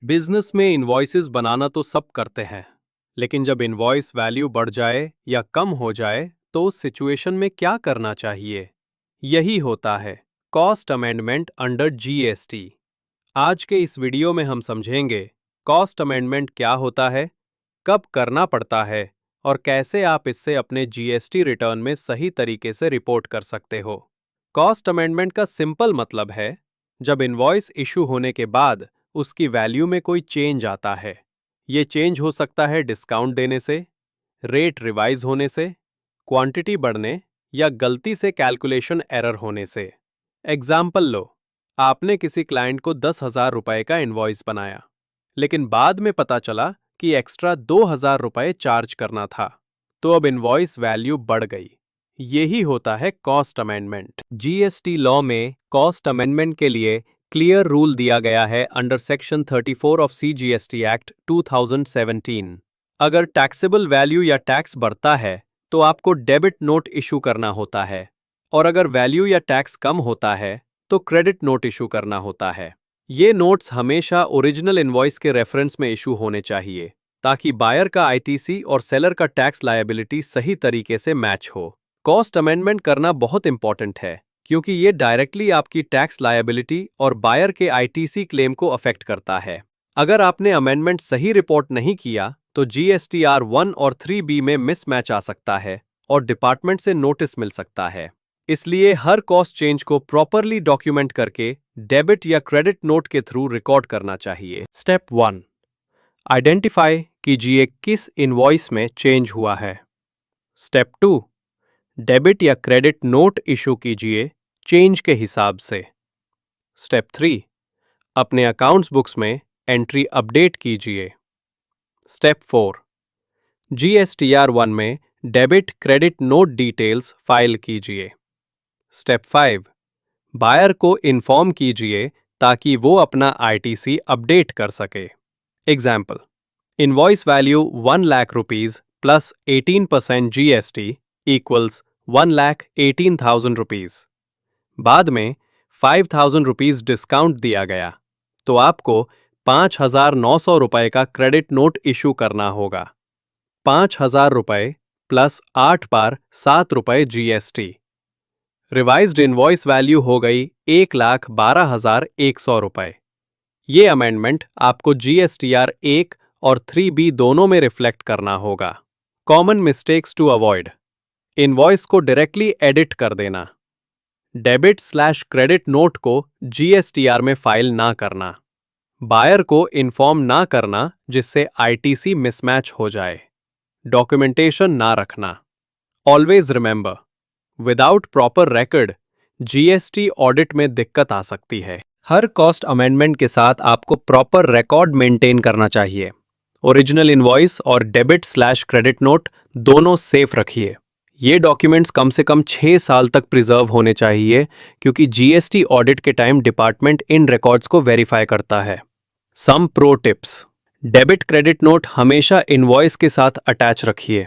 Business में invoices बनाना तो सब करते हैं, लेकिन जब इनवॉइस वैल्यू बढ़ जाए या कम हो जाए तो उस सिचुएशन में क्या करना चाहिए? यही होता है कॉस्ट अमेंडमेंट अंडर जीएसटी। आज के इस वीडियो में हम समझेंगे कॉस्ट अमेंडमेंट क्या होता है, कब करना पड़ता है और कैसे आप इससे अपने जीएसटी रिटर्न में सही तरीके से रिपोर्ट कर सकते हो। कॉस्ट अमेंडमेंट का सिंपल मतलब है जब इनवॉइस इशू होने के बाद उसकी वैल्यू में कोई चेंज आता है। ये चेंज हो सकता है डिस्काउंट देने से, रेट रिवाइज होने से, क्वांटिटी बढ़ने या गलती से कैलकुलेशन एरर होने से। एग्जाम्पल लो, आपने किसी क्लाइंट को 10,000 रुपए का इनवॉइस बनाया, लेकिन बाद में पता चला कि एक्स्ट्रा 2,000 रुपए चार्ज करना था, तो अब इनवॉइस वैल्यू बढ़ गई। यही होता है कॉस्ट अमेंडमेंट। जीएसटी लॉ में कॉस्ट अमेंडमेंट के लिए क्लियर रूल दिया गया है under section 34 of CGST act 2017। अगर टैक्सेबल वैल्यू या टैक्स बढ़ता है तो आपको डेबिट नोट इशू करना होता है, और अगर वैल्यू या टैक्स कम होता है तो क्रेडिट नोट इशू करना होता है। ये नोट्स हमेशा ओरिजिनल इनवॉइस के रेफरेंस में इशू होने चाहिए ताकि बायर का आईटीसी और सेलर का टैक्स लायबिलिटी सही तरीके से मैच हो। कॉस्ट अमेंडमेंट करना बहुत इंपॉर्टेंट है क्योंकि ये डायरेक्टली आपकी टैक्स लायबिलिटी और बायर के आईटीसी क्लेम को अफेक्ट करता है। अगर आपने अमेंडमेंट सही रिपोर्ट नहीं किया तो जीएसटीआर 1 और 3B में मिसमैच आ सकता है और डिपार्टमेंट से नोटिस मिल सकता है। इसलिए हर कॉस्ट चेंज को प्रॉपरली डॉक्यूमेंट करके डेबिट या क्रेडिट नोट के थ्रू रिकॉर्ड करना चाहिए। स्टेप 1, आइडेंटिफाई कीजिए किस इनवॉइस में चेंज हुआ है। स्टेप 2, डेबिट या क्रेडिट नोट इशू कीजिए चेंज के हिसाब से। स्टेप 3, अपने अकाउंट्स बुक्स में एंट्री अपडेट कीजिए। स्टेप 4, जीएसटीआर 1 में debit credit note details file कीजिए। स्टेप 5, बायर को इन्फॉर्म कीजिए ताकि वो अपना आईटीसी अपडेट कर सके। Example, invoice value 1 lakh rupees plus 18% GST equals 1,18,000 rupees. बाद में 5,000 रुपीज डिस्काउंट दिया गया तो आपको 5,900 रुपए का क्रेडिट नोट इशू करना होगा। 5,000 रुपए प्लस 8 बार 7 रुपए जीएसटी। रिवाइज्ड इनवॉइस वैल्यू हो गई 1,12,100 रुपए। ये अमेंडमेंट आपको जीएसटीआर 1 और 3B दोनों में रिफ्लेक्ट करना होगा। Common mistakes to avoid: invoice को डायरेक्टली एडिट कर देना, डेबिट/क्रेडिट नोट को जीएसटीआर में फाइल ना करना, बायर को इन्फॉर्म ना करना जिससे आईटीसी मिसमैच हो जाए, डॉक्यूमेंटेशन ना रखना। Always remember, without proper record GST audit में दिक्कत आ सकती है। हर कॉस्ट अमेंडमेंट के साथ आपको प्रॉपर रिकॉर्ड मेंटेन करना चाहिए। ओरिजिनल इनवॉइस और डेबिट/क्रेडिट नोट दोनों सेफ रखिए। ये डॉक्यूमेंट्स कम से कम 6 साल तक प्रिजर्व होने चाहिए क्योंकि जीएसटी ऑडिट के टाइम डिपार्टमेंट इन रिकॉर्ड्स को वेरीफाई करता है। Some pro tips: debit credit note हमेशा इनवॉइस के साथ अटैच रखिए।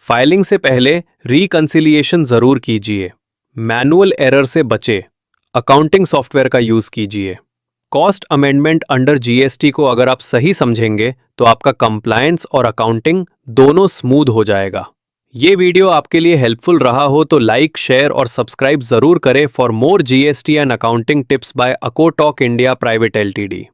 फाइलिंग से पहले रिकंसिलिएशन जरूर कीजिए। मैनुअल एरर से बचे, अकाउंटिंग सॉफ्टवेयर का यूज कीजिए। कॉस्ट अमेंडमेंट अंडर जीएसटी को अगर आप सही समझेंगे तो आपका कंप्लायंस और अकाउंटिंग दोनों स्मूथ हो जाएगा। ये वीडियो आपके लिए हेल्पफुल रहा हो तो लाइक, शेयर और सब्सक्राइब जरूर करें for more GST and accounting tips by अकोटॉक इंडिया प्राइवेट एलटीडी।